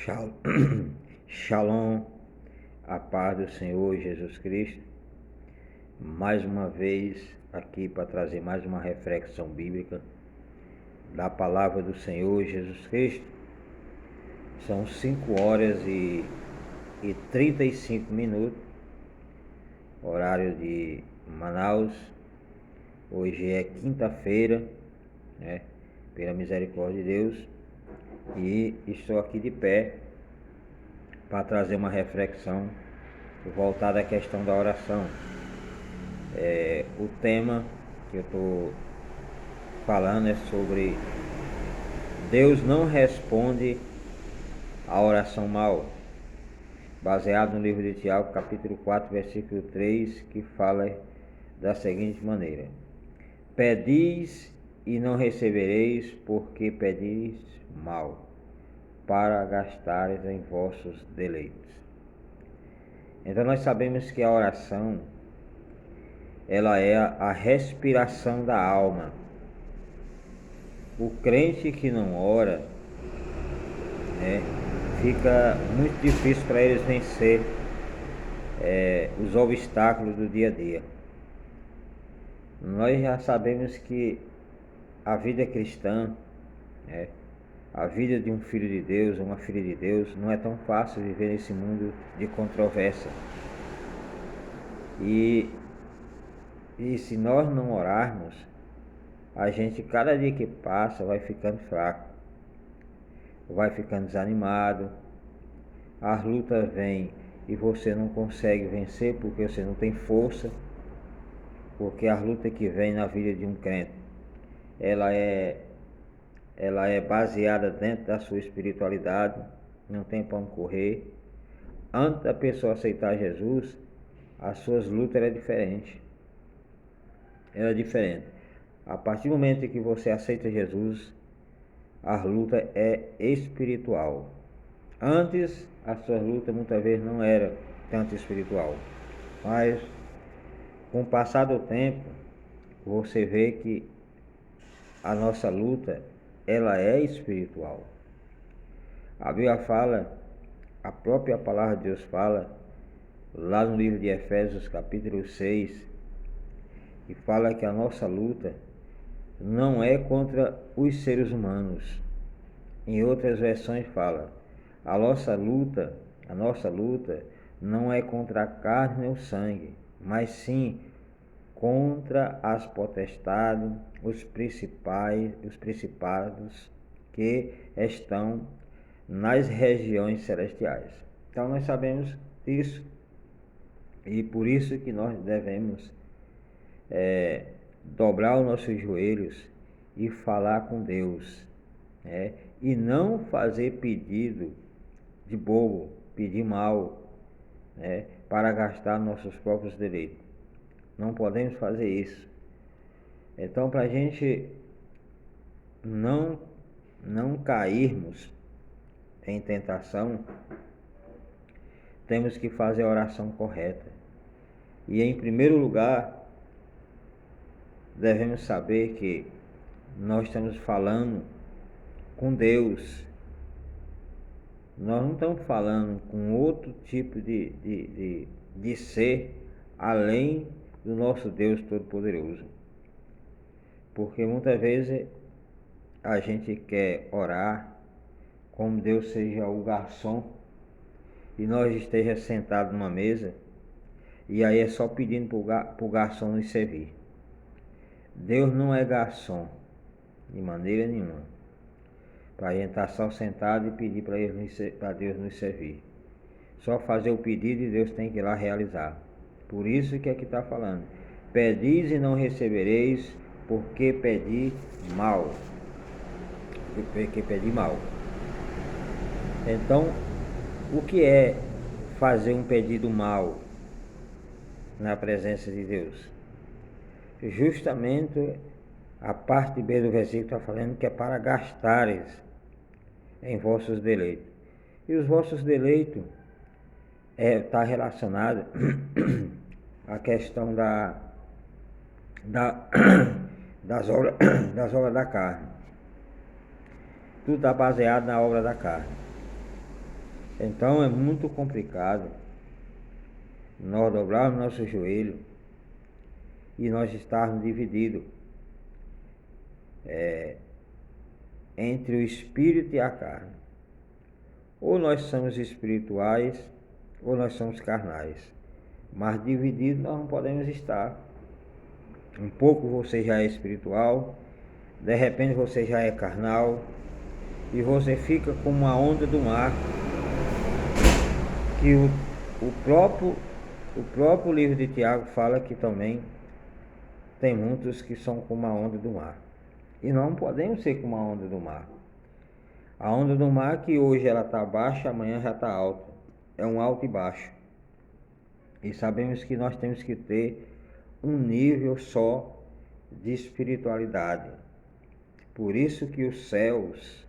Shal- Shalom, a paz do Senhor Jesus Cristo, mais uma vez aqui para trazer mais uma reflexão bíblica da palavra do Senhor Jesus Cristo. São 5 horas e 35 minutos, horário de Manaus. Hoje é quinta-feira, né? Pela misericórdia de Deus, e estou aqui de pé para trazer uma reflexão voltada à questão da oração. O tema que eu estou falando é sobre Deus não responde a oração mal, baseado no livro de Tiago, capítulo 4, versículo 3, que fala da seguinte maneira: pedis e não recebereis, porque pedis mal, para gastares em vossos deleites. Então nós sabemos que a oração, ela é a respiração da alma. O crente que não ora, né, fica muito difícil para eles vencer os obstáculos do dia a dia. Nós já sabemos que a vida cristã, né, a vida de um filho de Deus, uma filha de Deus, não é tão fácil viver nesse mundo de controvérsia. E se nós não orarmos, a gente, cada dia que passa, vai ficando fraco, vai ficando desanimado, as lutas vêm e você não consegue vencer porque você não tem força, porque a luta que vem na vida de um crente, ela é baseada dentro da sua espiritualidade, não tem para onde correr. Antes da pessoa aceitar Jesus, as suas lutas eram diferentes. Era diferente. A partir do momento que você aceita Jesus, a luta é espiritual. Antes, a sua luta muitas vezes não era tanto espiritual, mas com o passar do tempo, você vê que a nossa luta, ela é espiritual. A Bíblia fala, a própria palavra de Deus fala, lá no livro de Efésios capítulo 6, e fala que a nossa luta não é contra os seres humanos. Em outras versões fala, a nossa luta não é contra a carne nem o sangue, mas sim contra as potestades, os principados que estão nas regiões celestiais. Então nós sabemos disso, e por isso que nós devemos dobrar os nossos joelhos e falar com Deus, né? E não fazer pedido de bobo, pedir mal, né? Para gastar nossos próprios deleites. Não podemos fazer isso. Então, para a gente não cairmos em tentação, temos que fazer a oração correta. E em primeiro lugar, devemos saber que nós estamos falando com Deus. Nós não estamos falando com outro tipo de ser além do nosso Deus Todo-Poderoso. Porque muitas vezes a gente quer orar como Deus seja o garçom e nós esteja sentados numa mesa e aí é só pedindo para o garçom nos servir. Deus não é garçom de maneira nenhuma, para a gente estar só sentado e pedir para Deus nos servir. Só fazer o pedido e Deus tem que ir lá realizar. Por isso que aqui está falando: pedis e não recebereis, porque pedi mal. Porque pedi mal. Então, o que é fazer um pedido mal na presença de Deus? Justamente a parte B do versículo está falando que é para gastares em vossos deleitos. E os vossos deleitos está relacionado à questão das obras da carne. Tudo está baseado na obra da carne. Então é muito complicado nós dobrarmos nosso joelho e nós estarmos divididos entre o espírito e a carne. Ou nós somos espirituais ou nós somos carnais. Mas divididos nós não podemos estar. Um pouco você já é espiritual, de repente você já é carnal, e você fica como uma onda do mar, que o próprio livro de Tiago fala que também tem muitos que são como a onda do mar. E nós não podemos ser como a onda do mar. A onda do mar que hoje ela está baixa, amanhã já está alta. É um alto e baixo. E sabemos que nós temos que ter um nível só de espiritualidade. Por isso que os céus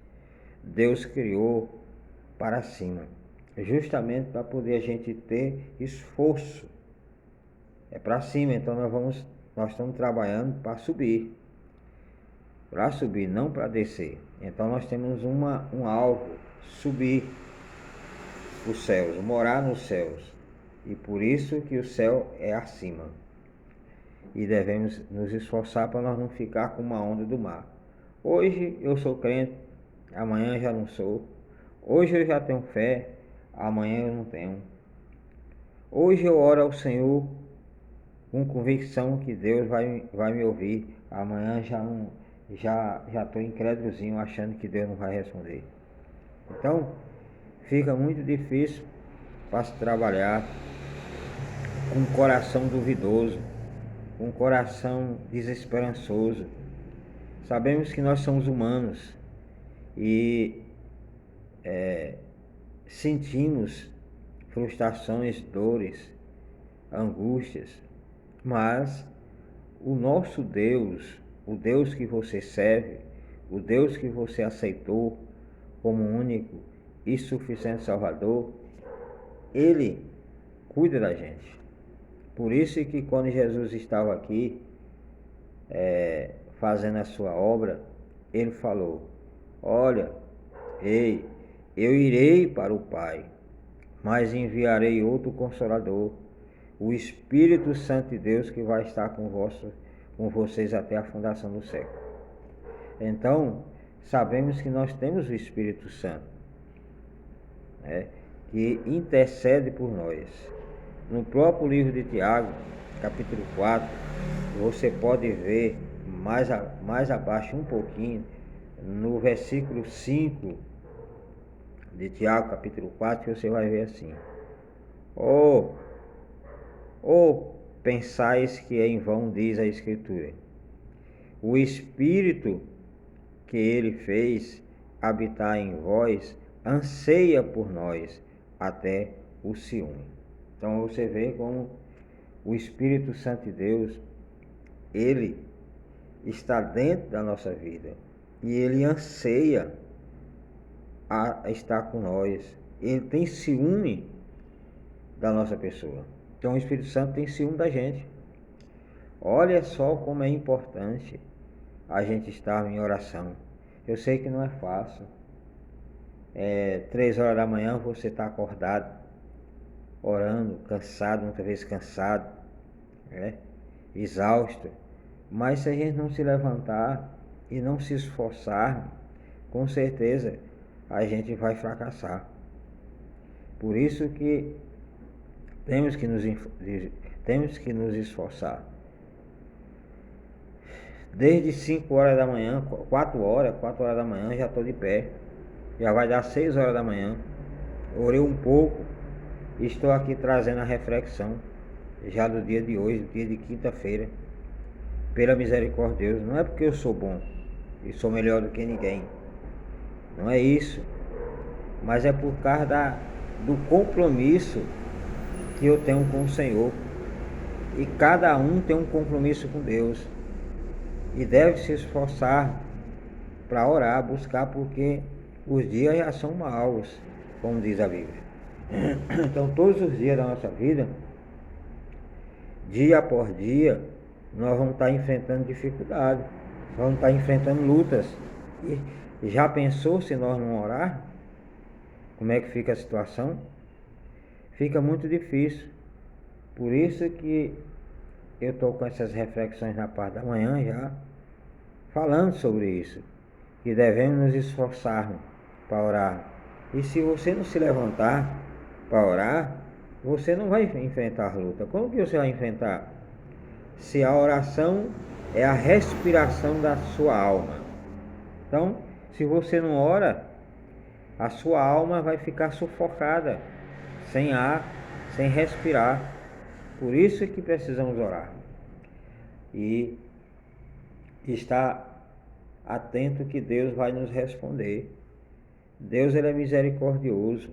Deus criou para cima, justamente para poder a gente ter esforço. É para cima, então nós estamos trabalhando para subir. Para subir, não para descer. Então nós temos um alvo, subir os céus, morar nos céus. E por isso que o céu é acima. E devemos nos esforçar para nós não ficar com uma onda do mar. Hoje eu sou crente, amanhã já não sou. Hoje eu já tenho fé, amanhã eu não tenho. Hoje eu oro ao Senhor com convicção que Deus vai me ouvir. Amanhã já estou incrédulozinho, achando que Deus não vai responder. Então, fica muito difícil para se trabalhar com um coração duvidoso, com um coração desesperançoso. Sabemos que nós somos humanos e sentimos frustrações, dores, angústias, mas o nosso Deus, o Deus que você serve, o Deus que você aceitou como único e suficiente Salvador, Ele cuida da gente. Por isso que quando Jesus estava aqui fazendo a sua obra, Ele falou: olha, ei, eu irei para o Pai, mas enviarei outro Consolador, o Espírito Santo de Deus, que vai estar com vocês até a fundação do século. Então, sabemos que nós temos o Espírito Santo, que intercede por nós. No próprio livro de Tiago, capítulo 4, você pode ver mais abaixo um pouquinho, no versículo 5 de Tiago, capítulo 4, que você vai ver assim: ou pensais que é em vão, diz a Escritura, o Espírito que Ele fez habitar em vós anseia por nós até o ciúme. Então você vê como o Espírito Santo de Deus, Ele está dentro da nossa vida e Ele anseia a estar com nós. Ele tem ciúme da nossa pessoa. Então o Espírito Santo tem ciúme da gente. Olha só como é importante a gente estar em oração. Eu sei que não é fácil. 3 horas da manhã você está acordado, orando, cansado, muitas vezes cansado, exausto. Mas se a gente não se levantar e não se esforçar, com certeza a gente vai fracassar. Por isso que temos que nos esforçar. Desde 5 horas da manhã, 4 horas da manhã já estou de pé. Já vai dar 6 horas da manhã. Orei um pouco. Estou aqui trazendo a reflexão já do dia de hoje, dia de quinta-feira. Pela misericórdia de Deus. Não é porque eu sou bom e sou melhor do que ninguém. Não é isso. Mas é por causa do compromisso que eu tenho com o Senhor. E cada um tem um compromisso com Deus. E deve se esforçar para orar, buscar, porque os dias já são maus, como diz a Bíblia. Então todos os dias da nossa vida, dia após dia, nós vamos estar enfrentando dificuldades, vamos estar enfrentando lutas. E já pensou se nós não orar? como é que fica a situação? Fica muito difícil. Por isso que eu estou com essas reflexões na parte da manhã já, falando sobre isso, que devemos nos esforçar para orar. E se você não se levantar para orar, você não vai enfrentar a luta. Como que você vai enfrentar? Se a oração é a respiração da sua alma. Então, se você não ora, a sua alma vai ficar sufocada, sem ar, sem respirar. Por isso que precisamos orar. E estar atento que Deus vai nos responder. Deus, ele é misericordioso.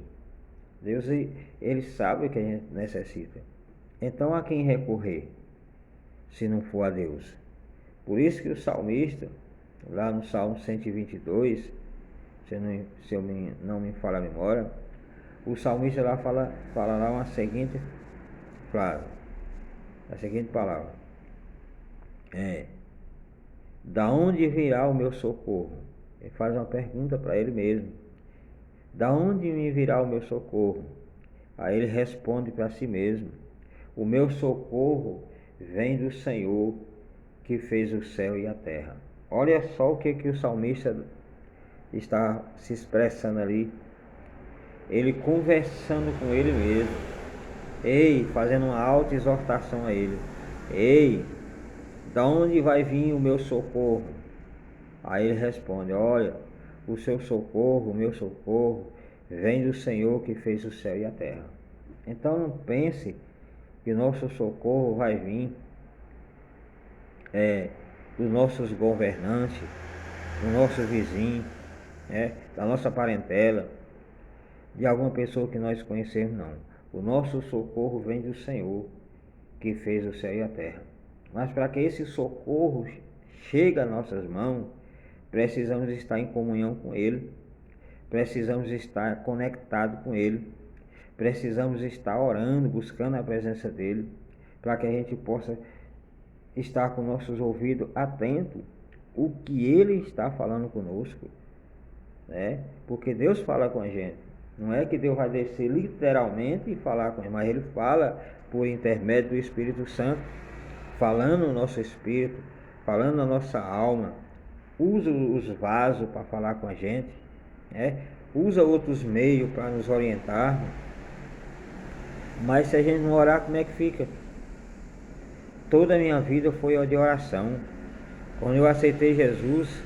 Deus, ele sabe o que a gente necessita. Então, a quem recorrer, se não for a Deus? Por isso que o salmista, lá no Salmo 122, se eu não me falha a memória, o salmista lá fala lá a seguinte frase, a seguinte palavra: da onde virá o meu socorro? Ele faz uma pergunta para ele mesmo: da onde me virá o meu socorro? Aí ele responde para si mesmo: o meu socorro vem do Senhor que fez o céu e a terra. Olha só o que o salmista está se expressando ali. Ele conversando com ele mesmo. Fazendo uma alta exortação a ele. Da onde vai vir o meu socorro? Aí ele responde: olha, o seu socorro, o meu socorro, vem do Senhor que fez o céu e a terra. Então não pense que o nosso socorro vai vir dos nossos governantes, do nosso vizinho, da nossa parentela, de alguma pessoa que nós conhecemos, não. O nosso socorro vem do Senhor que fez o céu e a terra. Mas para que esse socorro chegue às nossas mãos, precisamos estar em comunhão com Ele, precisamos estar conectados com Ele, precisamos estar orando, buscando a presença dEle, para que a gente possa estar com nossos ouvidos atentos o que Ele está falando conosco, porque Deus fala com a gente. Não é que Deus vai descer literalmente e falar com a gente, mas Ele fala por intermédio do Espírito Santo, falando no nosso espírito, falando na nossa alma. Usa os vasos para falar com a gente, usa outros meios para nos orientar. Mas se a gente não orar, como é que fica? Toda a minha vida foi de oração. Quando eu aceitei Jesus,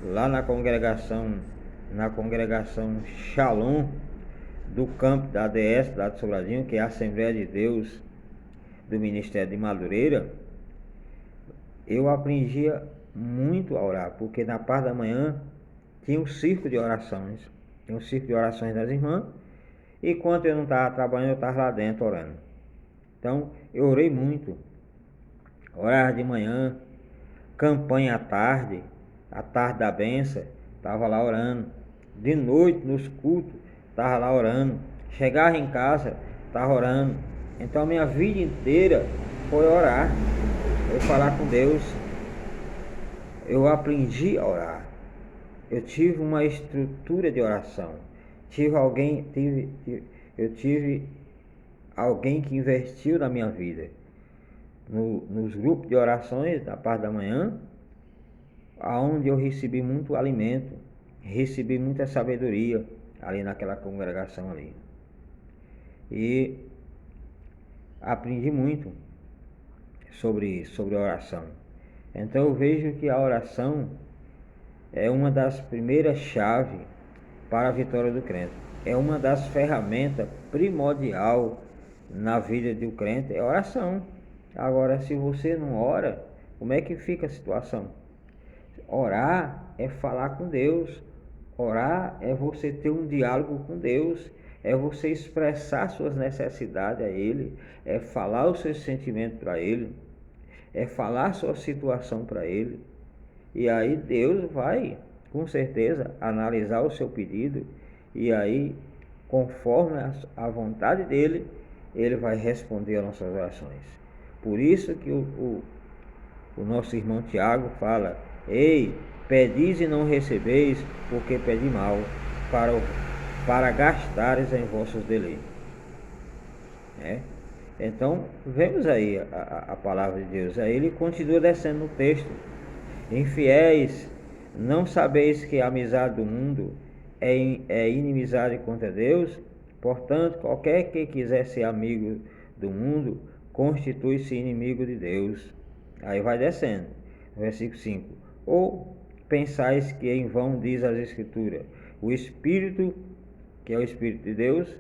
lá na congregação Shalom do campo da ADS, lá de Sobradinho, que é a Assembleia de Deus do Ministério de Madureira, eu aprendia muito a orar, porque na parte da manhã tinha um círculo de orações, das irmãs, e enquanto eu não estava trabalhando, eu estava lá dentro orando. Então eu orei muito, orava de manhã, campanha à tarde da benção, estava lá orando, de noite nos cultos, estava lá orando, chegava em casa, estava orando. Então a minha vida inteira foi orar, foi falar com Deus. Eu aprendi a orar, eu tive uma estrutura de oração, eu tive alguém que investiu na minha vida, nos grupos de orações da parte da manhã, aonde eu recebi muito alimento, recebi muita sabedoria ali naquela congregação ali, e aprendi muito sobre oração. Então eu vejo que a oração é uma das primeiras chaves para a vitória do crente. É uma das ferramentas primordial na vida do crente, é a oração. Agora, se você não ora, como é que fica a situação? Orar é falar com Deus. Orar é você ter um diálogo com Deus. É você expressar suas necessidades a Ele. É falar os seus sentimentos para Ele. É falar sua situação para Ele. E aí Deus vai, com certeza, analisar o seu pedido. E aí, conforme a vontade dEle, Ele vai responder às nossas orações. Por isso que o nosso irmão Tiago fala: pedis e não recebeis, porque pedi mal, para gastares em vossos deleites. Então, vemos aí a palavra de Deus. Aí ele continua descendo no texto. Infiéis, não sabeis que a amizade do mundo é inimizade contra Deus? Portanto, qualquer que quiser ser amigo do mundo, constitui-se inimigo de Deus. Aí vai descendo. Versículo 5. Ou pensais que em vão diz as Escrituras, o Espírito, que é o Espírito de Deus,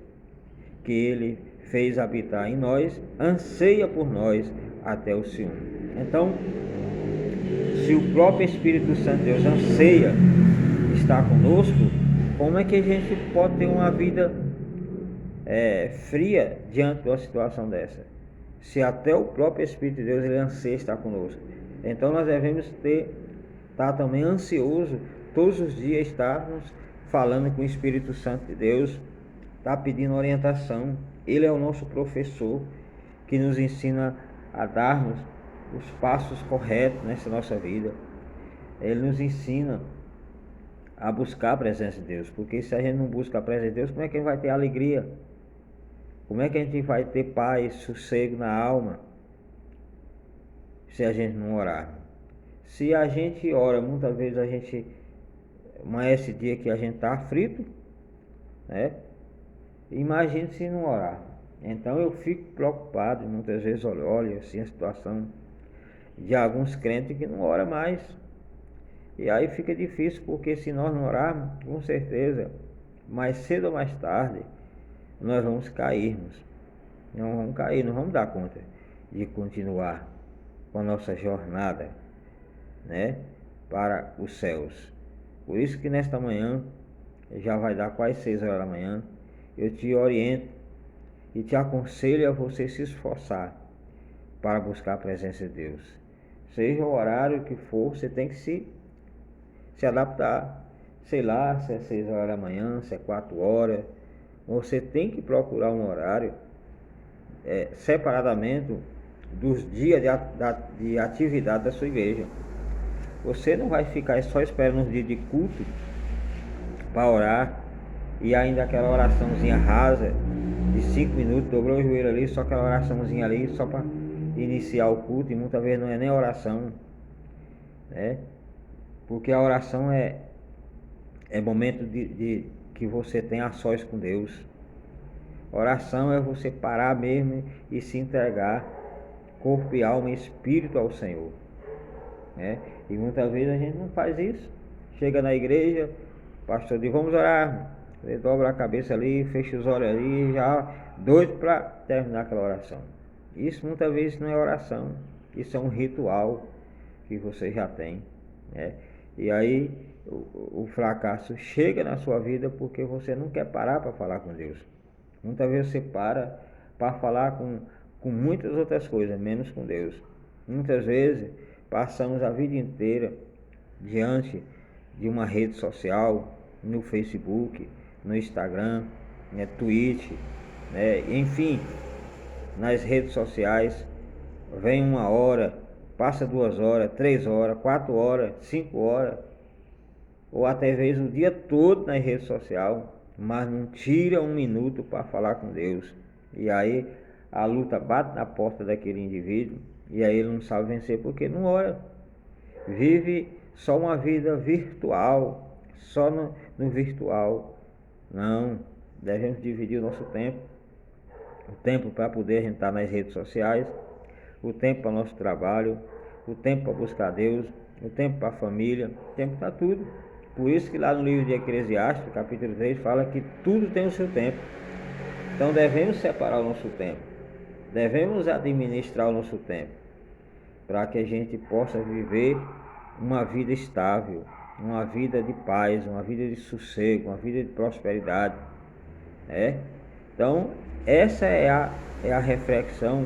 que ele fez habitar em nós, anseia por nós até o ciúme. Então, se o próprio Espírito Santo de Deus anseia estar conosco, como é que a gente pode ter uma vida fria diante de uma situação dessa? Se até o próprio Espírito de Deus ele anseia estar conosco. Então nós devemos estar também ansioso todos os dias, estarmos falando com o Espírito Santo de Deus, estar pedindo orientação. Ele é o nosso professor que nos ensina a darmos os passos corretos nessa nossa vida. Ele nos ensina a buscar a presença de Deus, porque se a gente não busca a presença de Deus, como é que a gente vai ter alegria? Como é que a gente vai ter paz, sossego na alma, se a gente não orar? Se a gente ora, muitas vezes a gente amanhece dia que a gente está aflito, Imagine se não orar. Então eu fico preocupado, muitas vezes olho assim a situação de alguns crentes que não oram mais. E aí fica difícil, porque se nós não orarmos, com certeza, mais cedo ou mais tarde, nós vamos cairmos. Não vamos cair, não vamos dar conta de continuar com a nossa jornada, para os céus. Por isso que nesta manhã, já vai dar quase 6 horas da manhã, eu te oriento e te aconselho a você se esforçar para buscar a presença de Deus. Seja o horário que for, você tem que se adaptar. Sei lá, se é 6 horas da manhã, se é 4 horas. Você tem que procurar um horário separadamente dos dias de atividade da sua igreja. Você não vai ficar só esperando uns dias de culto para orar, e ainda aquela oraçãozinha rasa de 5 minutos, dobrou o joelho ali, só aquela oraçãozinha ali, só para iniciar o culto, e muitas vezes não é nem oração, porque a oração é momento de que você tem a sós com Deus. Oração é você parar mesmo e se entregar corpo e alma e espírito ao Senhor, E muitas vezes a gente não faz isso. Chega na igreja, o pastor diz, vamos orar. Ele dobra a cabeça ali, fecha os olhos ali, já doido para terminar aquela oração. Isso muitas vezes não é oração, isso é um ritual que você já tem, E aí o fracasso chega na sua vida porque você não quer parar para falar com Deus. Muitas vezes você para falar com muitas outras coisas, menos com Deus. Muitas vezes passamos a vida inteira diante de uma rede social, no Facebook, no Instagram, Twitch, enfim, nas redes sociais. Vem 1 hora, passa 2 horas, 3 horas, 4 horas, 5 horas, ou até vezes o dia todo nas redes sociais, mas não tira 1 minuto para falar com Deus. E aí a luta bate na porta daquele indivíduo, e aí ele não sabe vencer porque não ora. Vive só uma vida virtual, só no virtual. Não, devemos dividir o nosso tempo. O tempo para poder a gente estar nas redes sociais, o tempo para o nosso trabalho, o tempo para buscar Deus, o tempo para a família, o tempo para tudo. Por isso que lá no livro de Eclesiastes, capítulo 3, fala que tudo tem o seu tempo. Então devemos separar o nosso tempo, devemos administrar o nosso tempo, para que a gente possa viver uma vida estável, uma vida de paz, uma vida de sossego, uma vida de prosperidade, Então, essa é a reflexão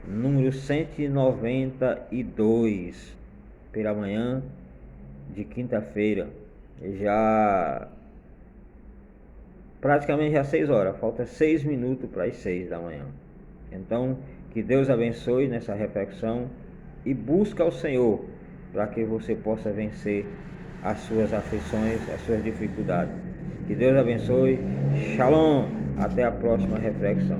número 192 pela manhã de quinta-feira, já praticamente já 6 horas, falta 6 minutos para as 6 da manhã. Então, que Deus abençoe nessa reflexão e busca ao Senhor para que você possa vencer as suas aflições, as suas dificuldades. Que Deus abençoe. Shalom. Até a próxima reflexão.